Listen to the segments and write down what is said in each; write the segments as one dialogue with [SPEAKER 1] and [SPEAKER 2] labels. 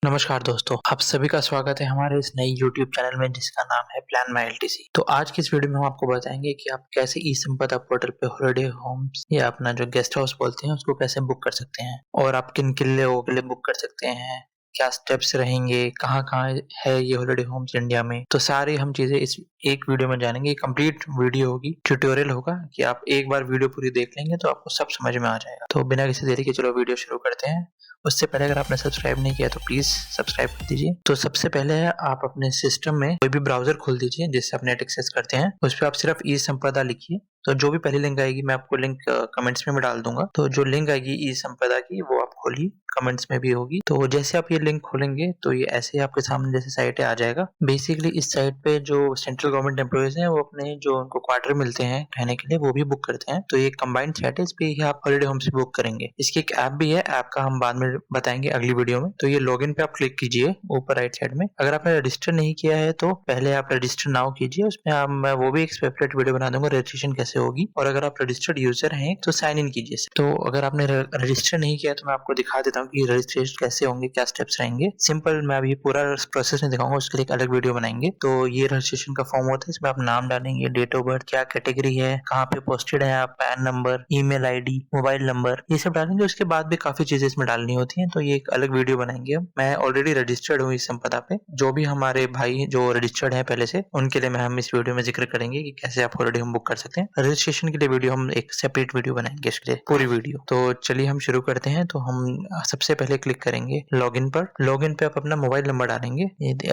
[SPEAKER 1] नमस्कार दोस्तों, आप सभी का स्वागत है हमारे इस नई यूट्यूब चैनल में जिसका नाम है प्लान माई एलटीसी। तो आज की इस वीडियो में हम आपको बताएंगे कि आप कैसे ई संपदा पोर्टल पे हॉलिडे होम्स या अपना जो गेस्ट हाउस बोलते हैं उसको कैसे बुक कर सकते हैं और आप किन किन लोगों के लिए बुक कर सकते हैं, क्या स्टेप्स रहेंगे, कहाँ-कहाँ है ये हॉलिडे होम्स इंडिया में। तो सारी हम चीजें इस एक वीडियो में जानेंगे। कंप्लीट वीडियो होगी, ट्यूटोरियल होगा कि आप एक बार वीडियो पूरी देख लेंगे तो आपको सब समझ में आ जाएगा। तो बिना किसी देरी के चलो वीडियो शुरू करते हैं। उससे पहले अगर आपने सब्सक्राइब नहीं किया तो प्लीज सब्सक्राइब कर दीजिए। तो सबसे पहले आप अपने सिस्टम में कोई भी ब्राउजर खोल दीजिए जिससे आप नेट एक्सेस करते हैं। उस पर आप सिर्फ ई संपदा लिखिए। तो जो भी पहली लिंक आएगी मैं आपको लिंक कमेंट्स में डाल दूंगा। तो जो लिंक आएगी ई संपदा की वो आप खोलिए, कमेंट्स में भी होगी। तो जैसे आप ये लिंक खोलेंगे तो ये ऐसे आपके सामने जैसे साइट आ जाएगा। बेसिकली इस साइट पे जो सेंट्रल गवर्नमेंट एम्प्लॉइज हैं वो अपने जो उनको क्वार्टर मिलते हैं रहने के लिए वो भी बुक करते हैं। तो ये कंबाइंड साइट है, इस पे ही आप हॉलिडे होम्स बुक करेंगे। इसकी एक ऐप भी है, ऐप का हम बाद में बताएंगे अगली वीडियो में। तो ये लॉगिन पे आप क्लिक कीजिए ऊपर राइट साइड में। अगर आपने रजिस्टर नहीं किया है तो पहले आप रजिस्टर नाउ कीजिए। उसमें मैं वो भी एक सेपरेट वीडियो बना दूंगा रजिस्ट्रेशन कैसे होगी। और अगर आप रजिस्टर्ड यूजर हैं तो साइन इन कीजिए। तो अगर आपने रजिस्टर नहीं किया तो मैं आपको दिखा देता हूँ कि रजिस्ट्रेशन कैसे होंगे, क्या स्टेप्स रहेंगे। सिंपल मैं अभी पूरा प्रोसेस नहीं दिखाऊंगा, उसके लिए एक अलग वीडियो बनाएंगे। तो ये रजिस्ट्रेशन का फॉर्म होता है, इसमें आप नाम डालेंगे, डेट ऑफ बर्थ, क्या कैटेगरी है, कहाँ पे पोस्टेड है आप, pan number, email ID, mobile number, ये सब डालेंगे। उसके बाद भी काफी चीजें इसमें डालनी होती हैं, तो ये एक अलग वीडियो बनाएंगे हम। मैं ऑलरेडी रजिस्टर्ड हूँ इस संपदा पे। जो भी हमारे भाई जो रजिस्टर्ड है पहले से, उनके लिए हम इस वीडियो में जिक्र करेंगे कि कैसे आप हॉलिडे होम बुक कर सकते हैं। रजिस्ट्रेशन के लिए वीडियो हम एक सेपरेट वीडियो बनाएंगे इसके लिए, पूरी वीडियो। तो चलिए हम शुरू करते हैं। तो हम सबसे पहले क्लिक करेंगे लॉगिन पर। लॉगिन पे आप अपना मोबाइल नंबर डालेंगे,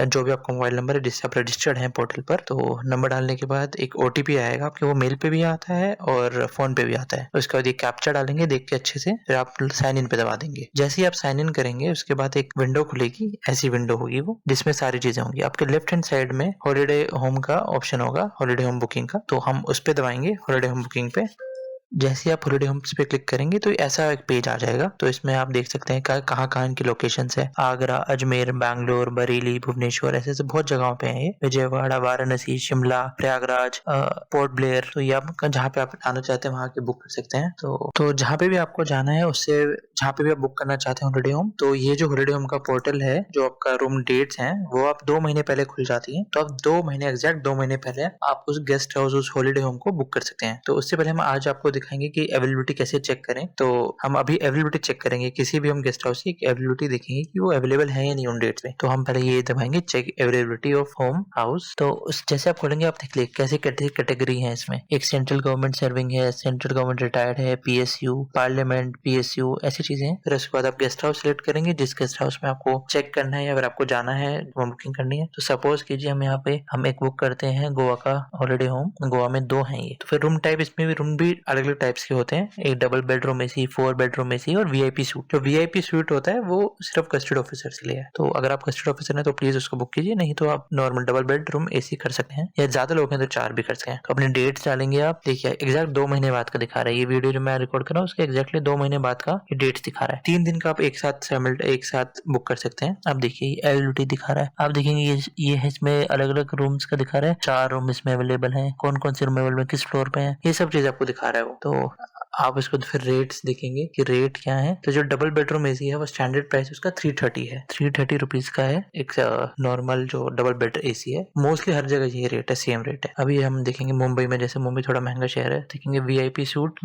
[SPEAKER 1] जो भी आपका मोबाइल नंबर है जिससे आप रजिस्टर्ड हैं पोर्टल पर। तो नंबर डालने के बाद एक ओटीपी आएगा आपके, वो मेल पे भी आता है और फोन पे भी आता है। उसके बाद ये कैप्चा डालेंगे देख के अच्छे से, फिर आप साइन इन पे दबा देंगे। जैसे ही आप साइन इन करेंगे उसके बाद एक विंडो खुलेगी, ऐसी विंडो होगी वो, जिसमें सारी चीजें होंगी। आपके लेफ्ट हैंड साइड में हॉलिडे होम का ऑप्शन होगा, हॉलिडे होम बुकिंग का। तो हम उस पे दबाएंगे हॉलिडे होम बुकिंग पे। जैसे ही आप हॉलिडे होम्स पे क्लिक करेंगे तो ऐसा एक पेज आ जाएगा। तो इसमें आप देख सकते हैं कहाँ कहाँ इनकी लोकेशंस है। आगरा, अजमेर, बैंगलोर, बरेली, भुवनेश्वर, ऐसे ऐसे बहुत जगहों पे हैं ये। Vijayawada, Varanasi, Shimla, Prayagraj, port Blair. तो ये आप जहाँ पे आप आना चाहते हैं वहाँ के बुक कर सकते हैं। तो जहाँ पे भी आपको जाना है उससे, जहाँ पे भी आप बुक करना चाहते हैं हॉलिडे होम, तो ये जो हॉलिडे होम का पोर्टल है, जो आपका रूम डेट्स हैं वो आप 2 महीने पहले खुल जाती है। तो आप 2 महीने एग्जैक्ट 2 महीने पहले आप उस गेस्ट हाउस, उस हॉलिडे होम को बुक कर सकते हैं। तो उससे पहले हम आज आपको दिखाएंगे कि अवेलेबिलिटी कैसे चेक करें। तो हम अभी अवेलेबिलिटी चेक करेंगे, किसी भी हम गेस्ट हाउस की अवेलेबिलिटी देखेंगे कि वो अवेलेबल है या नहीं उन डेट्स पे। तो हम पहले ये दबाएंगे check availability of home house. तो उस जैसे आप खोलेंगे आप देख लीजिए कैसे कैटेगरी है इसमें। एक सेंट्रल गवर्नमेंट सर्विंग है, सेंट्रल गवर्नमेंट रिटायर्ड है, पीएसयू, पार्लियामेंट, पीएसयू, ऐसी चीजें हैं। फिर उसके बाद आप गेस्ट हाउस सिलेक्ट करेंगे, जिस गेस्ट हाउस में आपको चेक करना है या अगर आपको जाना है बुकिंग करनी है। तो सपोज कीजिए हम यहाँ पे हम एक बुक करते हैं गोवा का हॉलिडे होम। गोवा में 2 हैं ये। तो फिर रूम टाइप, इसमें भी रूम भी अलग अलग टाइप्स के होते हैं। एक double bedroom AC, 4 bedroom AC और वीआईपी सूट। जो वीआईपी सूट होता है वो सिर्फ कस्टडी ऑफिसर के लिए है। तो अगर आप कस्टडी ऑफिसर हैं तो प्लीज उसको बुक कीजिए, नहीं तो आप नॉर्मल डबल बेडरूम एसी कर सकते हैं, या ज्यादा लोग हैं तो 4 भी कर सकते हैं। तो अपने डेट्स डालेंगे आप। देखिए एग्जैक्ट 2 महीने बाद का दिखा रहा है ये वीडियो जो मैं रिकॉर्ड कर रहा हूँ, उसके एग्जैक्टली 2 महीने बाद का ये डेट्स दिखा रहा है। 3 दिन का आप एक साथ बुक कर सकते हैं। आप देखिए अवेलेबिलिटी दिखा रहा है, आप देखेंगे ये है, इसमें अलग अलग रूम्स का दिखा रहा है। 4 रूम इसमें अवेलेबल है, कौन कौन से रूम अवेलेबल है, किस फ्लोर पे है, ये सब चीज आपको दिखा रहा है वो। तो आप इसको फिर रेट्स देखेंगे कि रेट क्या है। तो जो डबल बेडरूम एसी है वो स्टैंडर्ड प्राइस उसका 330 है, 330 रुपीज का है। एक नॉर्मल जो डबल बेड एसी है, मोस्टली हर जगह ये रेट है, सेम रेट है। अभी हम देखेंगे मुंबई में, जैसे मुंबई थोड़ा महंगा शहर है, देखेंगे वीआईपी सूट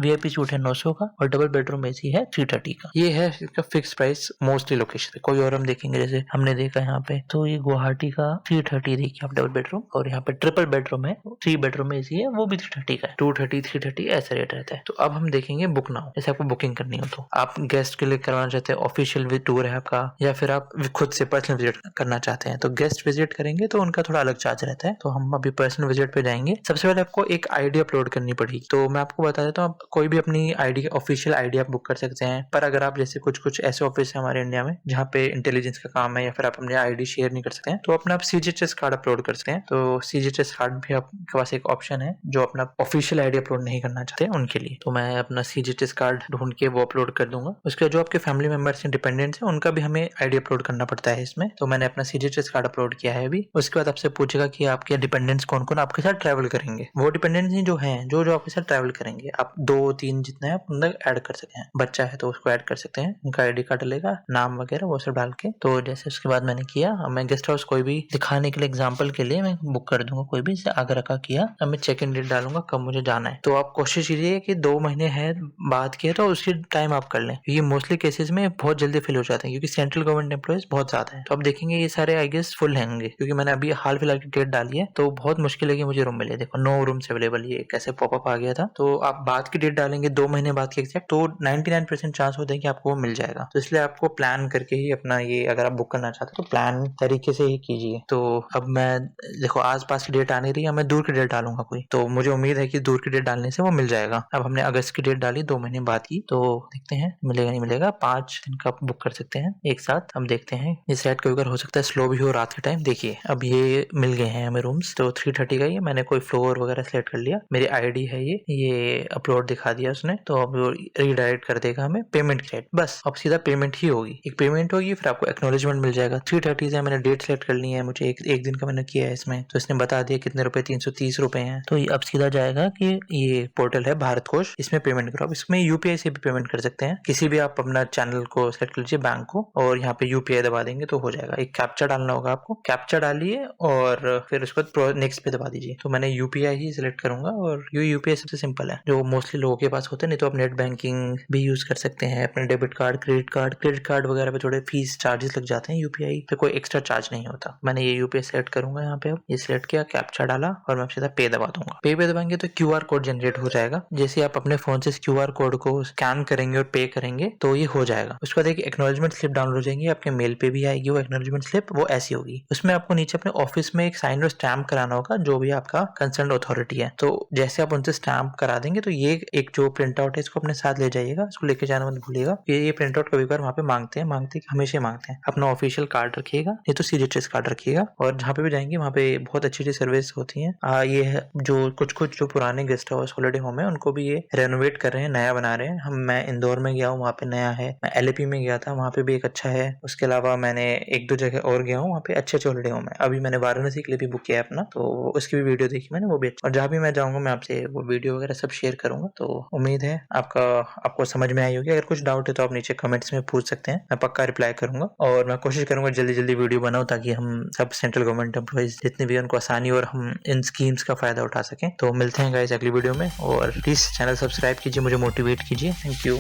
[SPEAKER 1] है 900 का और डबल बेडरूम एसी है 330 का। ये है इसका फिक्स प्राइस मोस्टली लोकेशन पे। कोई और हम देखेंगे, जैसे हमने देखा यहाँ पे, तो ये गुवाहाटी का 330 देखिए आप डबल बेडरूम, और यहाँ पे ट्रिपल बेडरूम है, 3 बेडरूम एसी है, वो भी 330 का है। 230, 330 ऐसा रेट रहता है। तो अब हम देखेंगे बुक नाउ। जैसे आपको बुकिंग करनी हो तो आप गेस्ट के लिए करवाना चाहते हैं, ऑफिशियल टूर है आपका, या फिर आप खुद से पर्सनल विजिट करना चाहते हैं, तो गेस्ट विजिट करेंगे तो उनका थोड़ा अलग चार्ज रहता है। तो हम अभी पर्सनल विजिट पे जाएंगे। सबसे पहले आपको एक आईडी अपलोड करनी पड़ेगी। तो मैं आपको बता देता हूँ, आप कोई भी अपनी आईडी, ऑफिशियल आईडी आप बुक कर सकते हैं। पर अगर आप, जैसे कुछ ऐसे ऑफिस है हमारे इंडिया में जहाँ पे इंटेलिजेंस का काम है, या फिर आप अपनी आईडी शेयर नहीं कर सकते हैं, तो अपना आप सीजीएचएस कार्ड अपलोड कर सकते हैं। तो सीजीएचएस कार्ड भी आपके पास एक ऑप्शन है, जो अपना ऑफिशियल आईडी अपलोड नहीं करना चाहते उनके लिए। तो मैं अपना अपना CGHS कार्ड ढूंढ के वो अपलोड कर दूंगा। उसके बाद जो आपके फैमिली मेंबर्स हैं, डिपेंडेंट्स हैं, उनका भी हमें आईडी अपलोड करना पड़ता है इसमें। तो मैंने अपना CGHS कार्ड अपलोड किया है अभी। उसके बाद आपसे पूछेगा कि आपके डिपेंडेंट्स कौन कौन आपके साथ ट्रैवल करेंगे। वो डिपेंडेंट्स जो हैं, जो जो आपके साथ ट्रैवल करेंगे, आप 2-3 जितने हैं आप अंदर ऐड कर सकते हैं। बच्चा है तो उसको ऐड कर सकते हैं, उनका आईडी कार्ड डलेगा, नाम वगैरह वो सब डाल के। तो जैसे उसके बाद मैंने किया, अब मैं गेस्ट हाउस कोई भी दिखाने के लिए एग्जाम्पल के लिए मैं बुक कर दूंगा कोई भी, जैसे आगरा का किया। अब मैं चेक इन डेट डालूंगा कब मुझे जाना है। तो आप कोशिश कीजिए कि 2 महीने है बाद के तो उसकी टाइम आप कर लें, क्योंकि मोस्टली केसेस में बहुत जल्दी फिल हो जाते हैं, क्योंकि सेंट्रल गवर्नमेंट एम्प्लॉइज बहुत ज्यादा है। तो आप देखेंगे ये सारे आई गेस फुल होंगे, क्योंकि मैंने अभी हाल फिलहाल की डेट डाली है, तो बहुत मुश्किल है कि मुझे रूम मिले। देखो 9 रूम्स अवेलेबल, ये कैसे पॉपअप आ गया था। तो आप बाद की डेट डालेंगे 2 महीने बाद की एग्जैक्ट, तो 99% चांस होते हैं कि आपको वो मिल जाएगा। तो इसलिए आपको प्लान करके ही अपना ये, अगर आप बुक करना चाहते हो तो प्लान तरीके से ही कीजिए। तो अब मैं देखो आस पास की डेट आने रही है, मैं दूर की डेट डालूंगा कोई, तो मुझे उम्मीद है कि दूर की डेट डालने से वो मिल जाएगा। अब हमने अगस्त की डेट डाली 2 महीने बाद की, तो देखते हैं मिलेगा नहीं मिलेगा। 5 दिन का बुक कर सकते हैं एक साथ। हम देखते हैं ये सेट कभी हो सकता है स्लो भी हो रात के टाइम। देखिए अब ये मिल गए हैं हमें रूम्स, तो 330 का ही मैंने कोई फ्लोर वगैरह सेलेक्ट कर लिया। मेरी आईडी है ये अपलोड दिखा दिया उसने, तो अब रीडायरेक्ट कर देगा हमें पेमेंट की साइड। बस अब सीधा पेमेंट ही होगी, एक पेमेंट होगी, फिर आपको एक्नॉलेजमेंट मिल जाएगा। 330 है, मैंने डेट सेलेक्ट कर ली है, मुझे एक दिन का मैंने किया है इसमें, तो इसने बता दिया कितने रुपए, 330 रुपए हैं। तो अब सीधा जाएगा कि ये पोर्टल है भारत कोष, इसमें पेमेंट करो। अब इसमें यूपीआई से भी पेमेंट कर सकते हैं, किसी भी आप अपना चैनल को सेलेक्ट लीजिए, बैंक को, और यहाँ पे यूपीआई दबा देंगे तो हो जाएगा। एक कैप्चा डालना होगा आपको, कैप्चा डालिए और फिर उसके बाद नेक्स्ट पे दबा दीजिए। तो मैंने यूपीआई ही सिलेक्ट करूंगा, और यूपीआई सबसे सिंपल है, जो मोस्टली लोगों के पास होते हैं। नहीं तो आप नेट बैंकिंग भी यूज कर सकते हैं, अपने डेबिट कार्ड, क्रेडिट कार्ड वगैरह पे थोड़े फीस चार्जेस लग जाते हैं, यूपीआई पे कोई एक्स्ट्रा चार्ज नहीं होता। मैंने ये यूपीआई सेलेक्ट करूंगा, यहाँ पे अब ये सिलेक्ट किया, कैप्चा डाला और मैं सीधा पे दबा दूंगा। पे दबाएंगे तो क्यूआर कोड जनरेट हो जाएगा। जैसे आप अपने फोन से क्यूआर कोड को स्कैन करेंगे और पे करेंगे तो ये हो जाएगा। उसके बाद एक एक्नॉलेजमेंट स्लिप डाउनलोड हो जाएंगी, आपके मेल पे भी आएगी वो एक्नॉलेजमेंट स्लिप। वो ऐसी होगी, उसमें आपको नीचे अपने ऑफिस में एक साइन और स्टैम्प कराना होगा, जो भी आपका कंसर्न अथॉरिटी है। तो जैसे आप उनसे स्टैम्प करा देंगे तो ये एक जो प्रिंट आउट है इसको अपने साथ ले जाइएगा, इसको लेके जाना मत भूलिएगा। ये प्रिंट आउट कभी बार वहाँ पे मांगते हैं, हमेशा मांगते हैं। अपना ऑफिशियल कार्ड रखिएगा, नहीं तो CGHS कार्ड रखिएगा। और जहाँ पे भी जाएंगे वहाँ पे बहुत अच्छी अच्छी सर्विस होती है। ये जो कुछ जो पुराने गेस्ट हाउस हॉलिडे होम है उनको भी ये रेनोवेट कर रहे हैं, नया बना रहे हैं। मैं इंदौर में गया हूँ, वहाँ पे नया है। मैं LAP में गया था, वहाँ पे भी एक अच्छा है। उसके अलावा मैंने 1-2 जगह और गया हूँ, वहाँ पे अच्छे हॉलिडे होम है। अभी मैंने वाराणसी के लिए भी बुक किया है अपना, तो उसकी भी वीडियो देखी मैंने, वो भी अच्छा। और जहाँ भी मैं जाऊँगा मैं आपसे वो वीडियो वगैरह सब शेयर करूंगा। तो उम्मीद है आपको समझ में आई होगी। अगर कुछ डाउट है तो आप नीचे कमेंट्स में पूछ सकते हैं, मैं पक्का रिप्लाई करूंगा। और मैं कोशिश करूंगा जल्दी वीडियो बनाऊं, ताकि हम सब सेंट्रल गवर्नमेंट एम्प्लॉइज जितने भी उनको आसानी और हम इन स्कीम्स का फायदा उठा सकें। तो मिलते हैं गाइस अगली वीडियो में, और प्लीज चैनल सब्सक्राइब कीजिए, मुझे मोटिवेट कीजिए। Thank you.